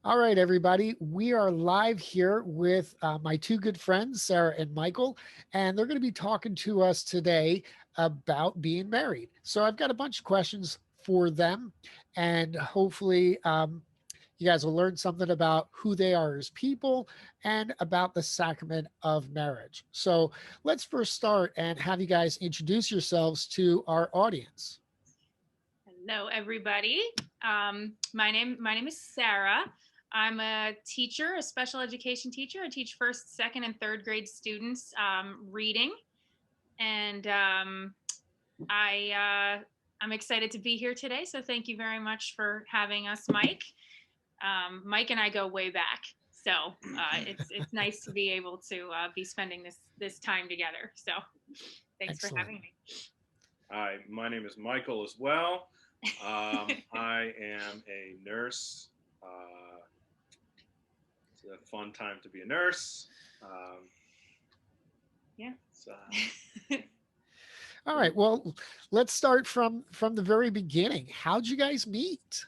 All right, everybody. We are live here with my two good friends, Sarah and Michael, and they're going to be talking to us today about being married. So I've got a bunch of questions for them, and hopefully, you guys will learn something about who they are as people and about the sacrament of marriage. So let's first start and have you guys introduce yourselves to our audience. Hello, everybody. My name is Sarah. I'm a teacher, a special education teacher. I teach first, second, and third grade students reading, and I'm excited to be here today. So thank you very much for having us, Mike. Mike and I go way back, so it's nice to be able to be spending this time together. So thanks for Excellent. having me. Hi, my name is Michael as well. I am a nurse. Uh, it's a fun time to be a nurse. Um, Yeah. it's, All right. Well, let's start from the very beginning. How'd you guys meet?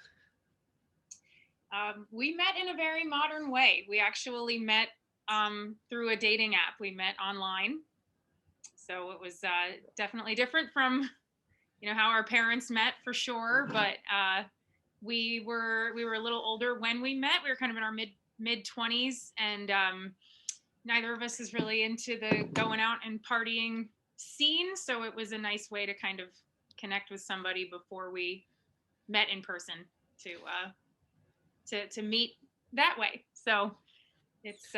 We met in a very modern way. We actually met through a dating app. We met online, so it was definitely different from how our parents met for sure. But we were a little older when we met. We were kind of in our mid 20s, and neither of us is really into the going out and partying scene. So it was a nice way to kind of connect with somebody before we met in person to to meet that way. So it's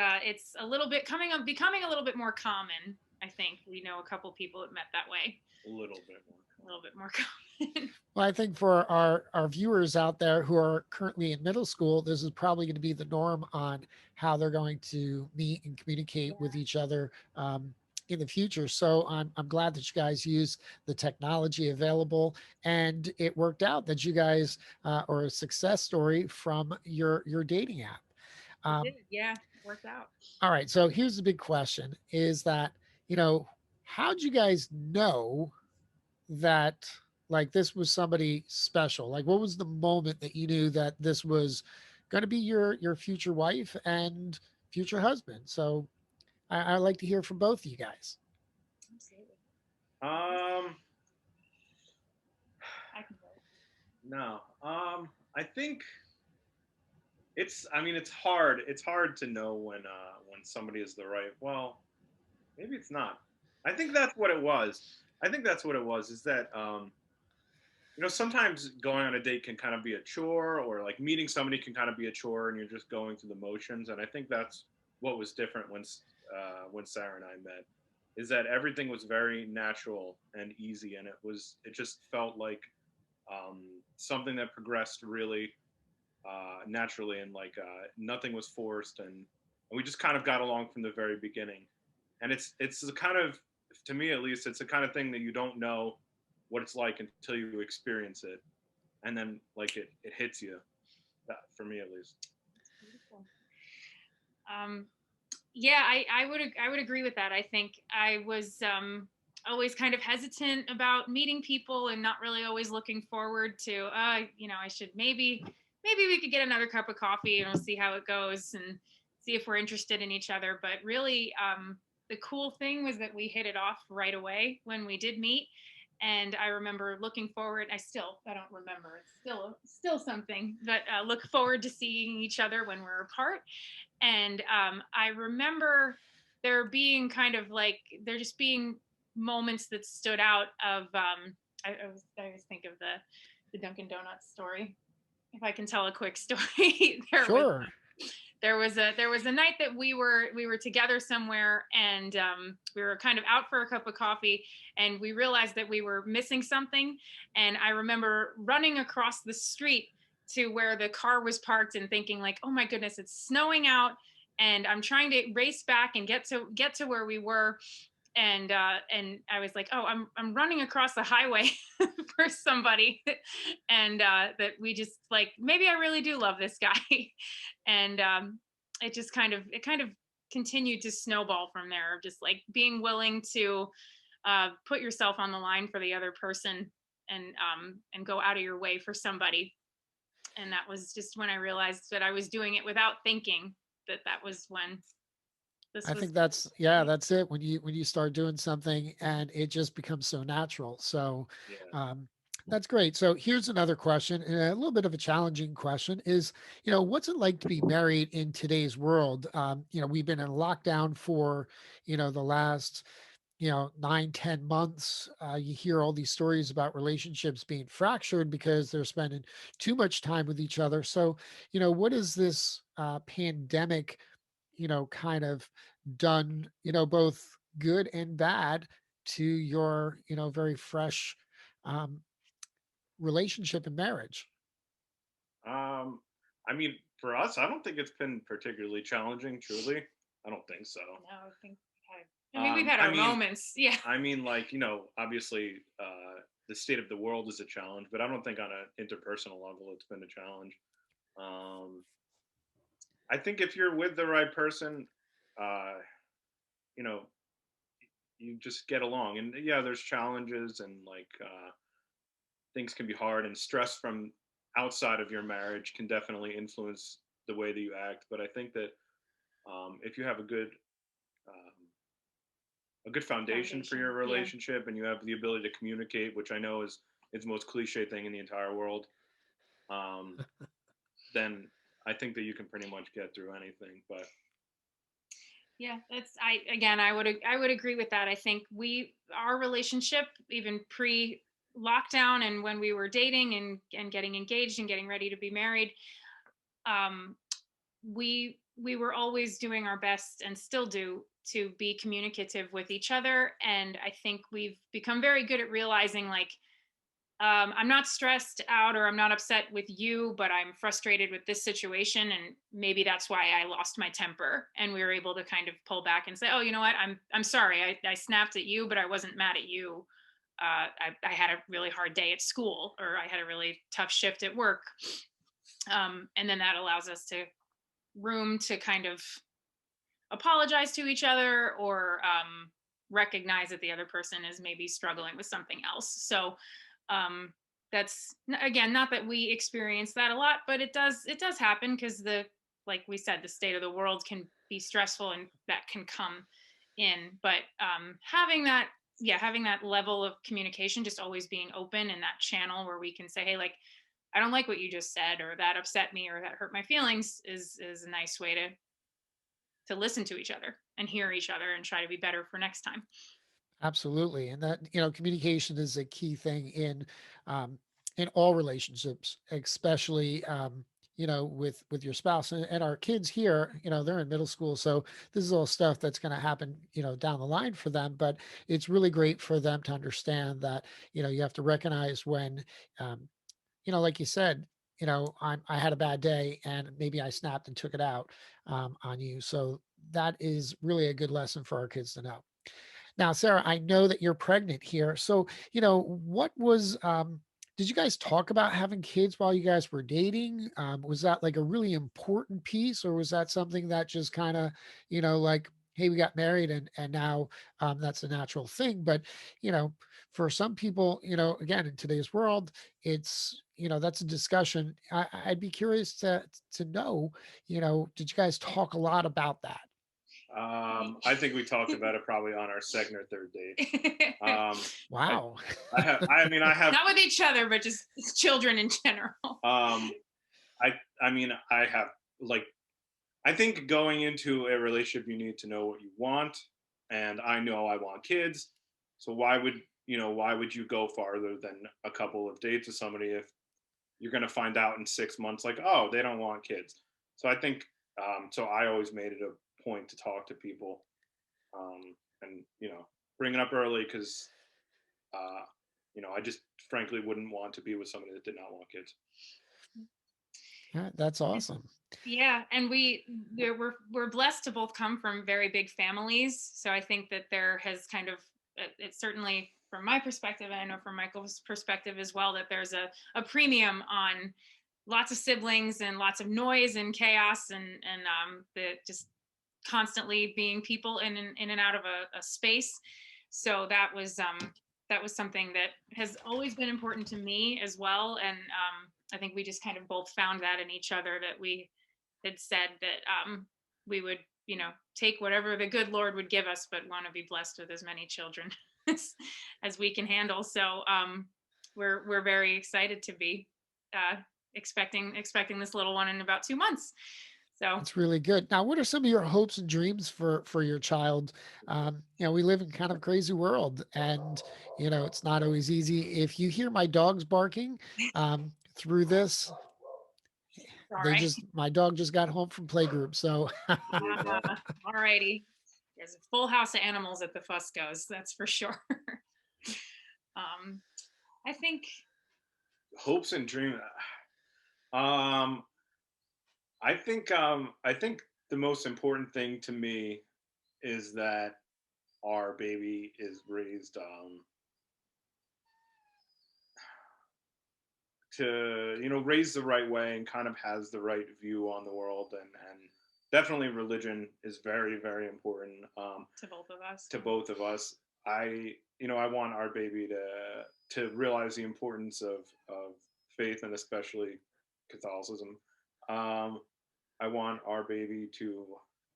a little bit becoming a little bit more common. I think we know a couple people that met that way. a little bit more A little bit more common. Well, I think for our viewers out there who are currently in middle school, this is probably going to be the norm on how they're going to meet and communicate with each other in the future. So I'm glad that you guys use the technology available, and it worked out that you guys are a success story from your dating app. It Um, did, yeah, worked out. all right, so here's the big question: is that you know how'd you guys know that like this was somebody special? Like what was the moment that you knew that this was going to be your future wife and future husband? So I like to hear from both of you guys. Absolutely. um, I can go. no. I think it's. I mean, it's hard. It's hard to know when somebody is the right. Well, maybe it's not. I think that's what it was. I think that's what it was. Is that sometimes going on a date can kind of be a chore, or like meeting somebody can kind of be a chore, and you're just going through the motions. And I think that's what was different when Sarah and I met, is that everything was very natural and easy, and it just felt like something that progressed really naturally, and like nothing was forced, and we just kind of got along from the very beginning. And it's the kind of, to me at least, it's the kind of thing that you don't know what it's like until you experience it, and then like it hits you. That, for me at least. That's beautiful. Um, yeah, I would agree with that. I think I was always kind of hesitant about meeting people and not really always looking forward to I should maybe we could get another cup of coffee and we'll see how it goes and see if we're interested in each other. But really, the cool thing was that we hit it off right away when we did meet. And I remember looking forward. I don't remember. It's still something, but look forward to seeing each other when we're apart. And I remember there just being moments that stood out of I always think of the Dunkin' Donuts story. If I can tell a quick story, Sure. there was a night that we were together somewhere, and we were kind of out for a cup of coffee, and we realized that we were missing something. And I remember running across the street to where the car was parked and thinking like, oh my goodness, it's snowing out, and I'm trying to race back and get to where we were. And I was like, oh, I'm running across the highway for somebody, and that we just like, maybe I really do love this guy. And it kind of continued to snowball from there, just like being willing to put yourself on the line for the other person, and go out of your way for somebody. And that was just when I realized that I was doing it without thinking, that was when this I was. think that's it. When you start doing something and it just becomes so natural. So Yeah. um, that's great. So here's another question, and a little bit of a challenging question is, what's it like to be married in today's world? We've been in lockdown for, the last 9, 10 months. You hear all these stories about relationships being fractured because they're spending too much time with each other. So what is this pandemic kind of done, both good and bad to your, very fresh um, relationship and marriage? Um, I mean, for us, I don't think it's been particularly challenging. Truly, I don't think so. No, I mean, we've had I our mean, moments. Yeah. like obviously, the state of the world is a challenge, but I don't think on an interpersonal level it's been a challenge. Um, I think if you're with the right person, uh, you know, you just get along. And yeah, there's challenges and like things can be hard, and stress from outside of your marriage can definitely influence the way that you act. But I think that if you have um, a good foundation for Foundation. your Yeah. relationship, and you have the ability to communicate, which I know is the most cliche thing in the entire world, um, then I think that you can pretty much get through anything. But Yeah, that's I would agree with that. I think our relationship, even pre lockdown and when we were dating and getting engaged and getting ready to be married, um we were always doing our best and still do to be communicative with each other. And I think we've become very good at realizing, like, I'm not stressed out or I'm not upset with you, but I'm frustrated with this situation. And maybe that's why I lost my temper. And we were able to kind of pull back and say, oh, you know what? I'm sorry. I snapped at you, but I wasn't mad at you. I had a really hard day at school, or I had a really tough shift at work. And then that allows us to room to kind of apologize to each other, or recognize that the other person is maybe struggling with something else. So um, that's, again, not that we experience that a lot, but it does happen, because like we said, the state of the world can be stressful, and that can come in. But having that level of communication, just always being open, and that channel where we can say, hey, like, I don't like what you just said, or that upset me, or that hurt my feelings, is a nice way to listen to each other and hear each other and try to be better for next time. Absolutely. And that, communication is a key thing um, in all relationships, especially, with your spouse and our kids here, they're in middle school. So this is all stuff that's going to happen, down the line for them. But it's really great for them to understand that, you have to recognize when, um, like you said, I had a bad day and maybe I snapped and took it out on you. So that is really a good lesson for our kids to know. Now, Sarah, I know that you're pregnant here. So, did you guys talk about having kids while you guys were dating? Was that like a really important piece, or was that something that just kind of, like, hey, we got married and now that's a natural thing? But, you know, for some people, again, in today's world, it's, that's a discussion. I'd be curious to know, did you guys talk a lot about that? I think we talked about it probably on our second or third date. Um, I, Wow. I have, Not with each other, but just children in general. I have like, I think going into a relationship, you need to know what you want, and I know I want kids. So why would you go farther than a couple of dates with somebody if you're going to find out in 6 months, like, oh, they don't want kids? So I think, so I always made it a point to talk to people, and bring it up early because, uh, I just frankly wouldn't want to be with somebody that did not want kids. That's awesome. Yeah, and we're blessed to both come from very big families. So I think that there has kind of, it's certainly from my perspective, and I know from Michael's perspective as well, that there's a premium on lots of siblings and lots of noise and chaos, and the just constantly being people in and out of a space. So that was something that has always been important to me as well. And I think we just kind of both found that in each other, that we had said that we would, take whatever the good Lord would give us, but want to be blessed with as many children as, as we can handle. So we're very excited to be uh, expecting this little one in about 2 months. So That's really good. Now, what are some of your hopes and dreams for your child? We live in kind of crazy world, and it's not always easy. If you hear my dogs barking through this, they sorry. just my dog just got home from playgroup, so There you go. All righty. There's a full house of animals at the Fusco's, that's for sure. um, I think Hopes and dreams. Um, I think the most important thing to me is that our baby is raised to raise the right way and kind of has the right view on the world, and definitely religion is very very important to both of us. to both of us. I want our baby to realize the importance of faith, and especially Catholicism. um I want our baby to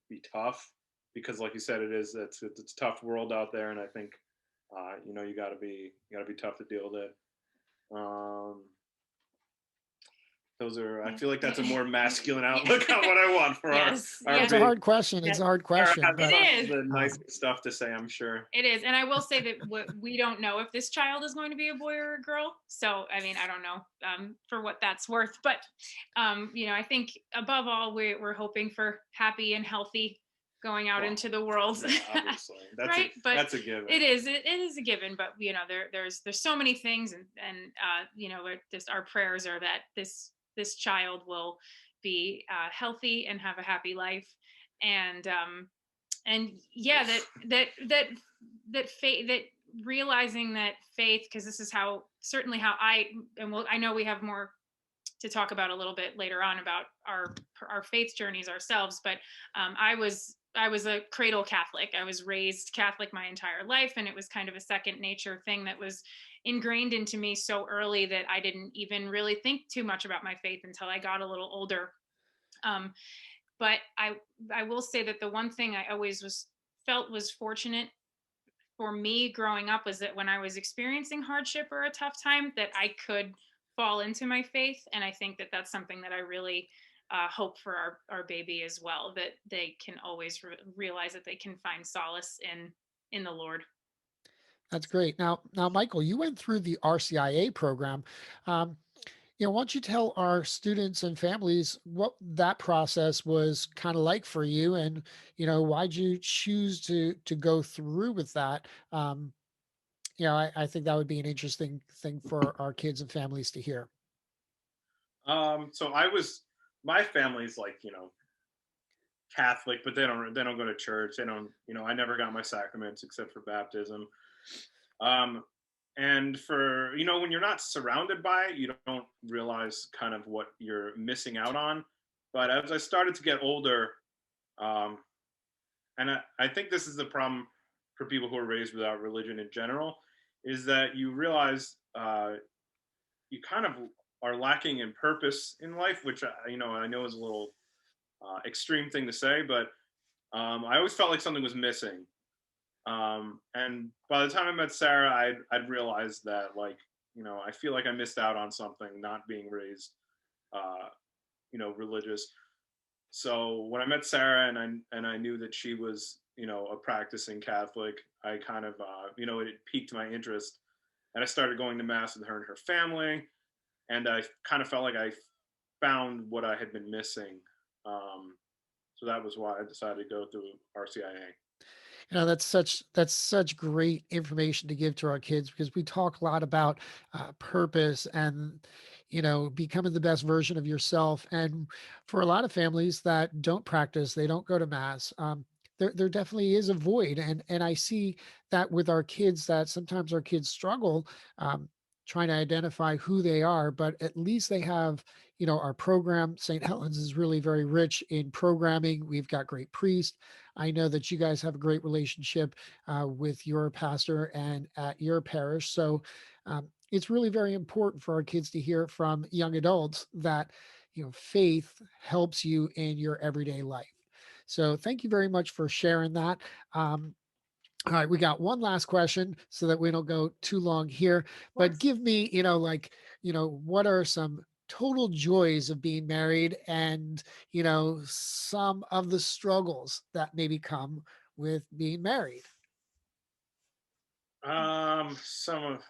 be tough, because like you said, it's a tough world out there, and I think you got to be tough to deal with it. um those are, I feel like that's a more masculine outlook on what I want for Yes, our it's a yes, baby. hard question. It's a hard Sarah question, has it but is. the nice um, stuff to say, I'm sure. It is. And I will say that we don't know if this child is going to be a boy or a girl. So, I mean, I don't know for what that's worth. But, I think above all, we're hoping for happy and healthy going out Well, into the world. yeah, obviously Right. But that's a given. it is a given. But, there's so many things. Just our prayers are that this child will be healthy and have a happy life. And yeah, that faith, that realizing that faith, because this is how, certainly how I know we have more to talk about a little bit later on about our faith journeys ourselves, but I was a cradle Catholic. I was raised Catholic my entire life, and it was kind of a second nature thing that was ingrained into me so early that I didn't even really think too much about my faith until I got a little older. um, but I will say that the one thing I always felt was fortunate for me growing up was that when I was experiencing hardship or a tough time, that I could fall into my faith. And I think that that's something that I really hope for our baby as well, that they can always realize that they can find solace in the Lord. that's great. Now, Michael, you went through the RCIA program. Um, why don't you tell our students and families what that process was kind of like for you, and why'd you choose to go through with that? I think that would be an interesting thing for our kids and families to hear. So my family's like, Catholic, but they don't go to church. They don't, I never got my sacraments except for baptism. Um, and for, when you're not surrounded by it, you don't realize kind of what you're missing out on. But as I started to get older, um, and I think this is the problem for people who are raised without religion in general, is that you realize you kind of are lacking in purpose in life, which I know is a little extreme thing to say, but I always felt like something was missing. And by the time I met Sarah, I'd realized that, like, I feel like I missed out on something not being raised, uh, religious. So when I met Sarah and I knew that she was, a practicing Catholic, I kind of, it piqued my interest, and I started going to mass with her and her family, and I kind of felt like I found what I had been missing. Um, so that was why I decided to go through RCIA. That's such great information to give to our kids, because we talk a lot about purpose and becoming the best version of yourself. And for a lot of families that don't practice, they don't go to mass. There definitely is a void, and I see that with our kids, that sometimes our kids struggle trying to identify who they are, but at least they have our program. St. Helens is really very rich in programming. We've got great priests. I know that you guys have a great relationship with your pastor and at your parish. So it's really very important for our kids to hear from young adults that, faith helps you in your everyday life. So thank you very much for sharing that. All right, we got one last question so that we don't go too long here. Of But course. give me, what are some total joys of being married and, some of the struggles that maybe come with being married? Um, some of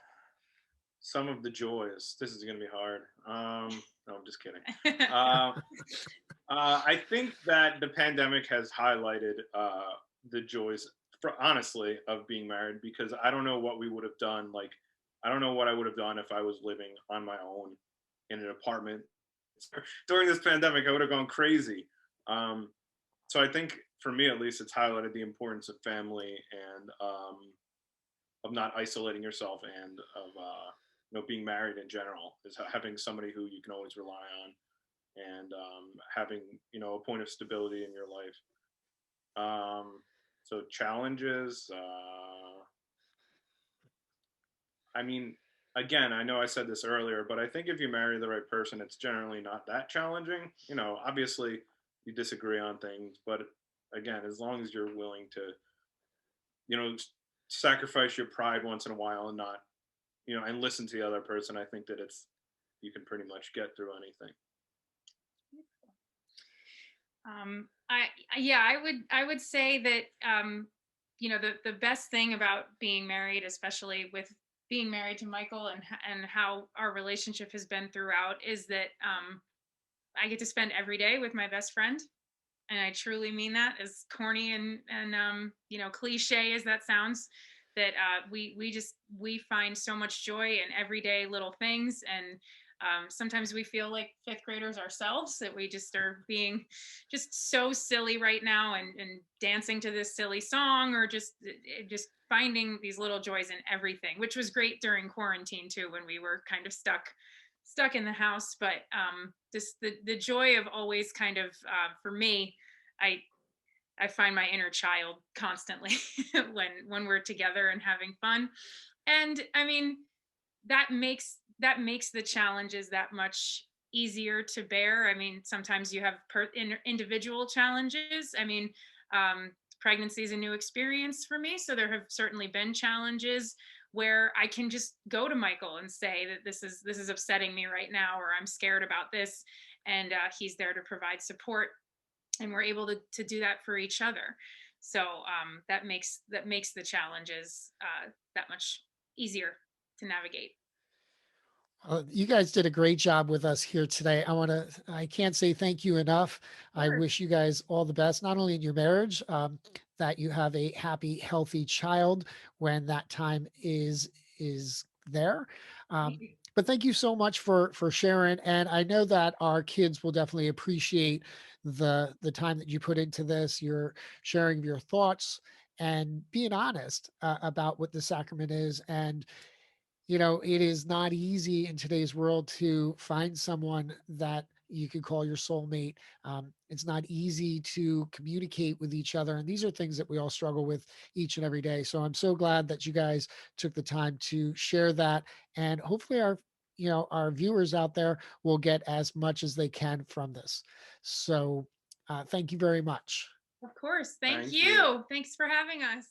some of the joys. This is gonna be hard. No, I'm just kidding. Uh, I think that the pandemic has highlighted the joys, honestly, of being married, because I don't know what we would have done. Like, I don't know what I would have done if I was living on my own in an apartment during this pandemic. I would have gone crazy. Um, so I think, for me at least, it's highlighted the importance of family and of not isolating yourself, and of being married in general, is having somebody who you can always rely on, and having a point of stability in your life. So challenges. I mean, again, I know I said this earlier, but I think if you marry the right person, it's generally not that challenging. Obviously, you disagree on things, but again, as long as you're willing to, you know, sacrifice your pride once in a while, and not, and listen to the other person, I think that it's you can pretty much get through anything. Yeah, I would say that the best thing about being married, especially with being married to Michael, and how our relationship has been throughout, is that I get to spend every day with my best friend, and I truly mean that, as corny and cliche as that sounds. That we find so much joy in everyday little things, and sometimes we feel like fifth graders ourselves, that we just are being just so silly right now, and dancing to this silly song, or just finding these little joys in everything, which was great during quarantine too, when we were kind of stuck in the house. But just the joy of always kind of, for me, I I find my inner child constantly when we're together and having fun. And I mean, that makes the challenges that much easier to bear. I mean, sometimes you have individual challenges. I mean, pregnancy is a new experience for me, so there have certainly been challenges where I can just go to Michael and say that this is upsetting me right now, or I'm scared about this, and he's there to provide support, and we're able to do that for each other. So that makes the challenges that much easier to navigate. You guys did a great job with us here today. I can't say thank you enough. Of I course. wish you guys all the best, not only in your marriage, that you have a happy, healthy child when that time is there. Um, but thank you so much for sharing. And I know that our kids will definitely appreciate the time that you put into this, your sharing of your thoughts and being honest about what the sacrament is. And it is not easy in today's world to find someone that you could call your soulmate. It's not easy to communicate with each other. And these are things that we all struggle with each and every day. So I'm so glad that you guys took the time to share that. And hopefully our viewers out there will get as much as they can from this. So thank you very much. Of course. Thank Thank you. you. Thanks for having us.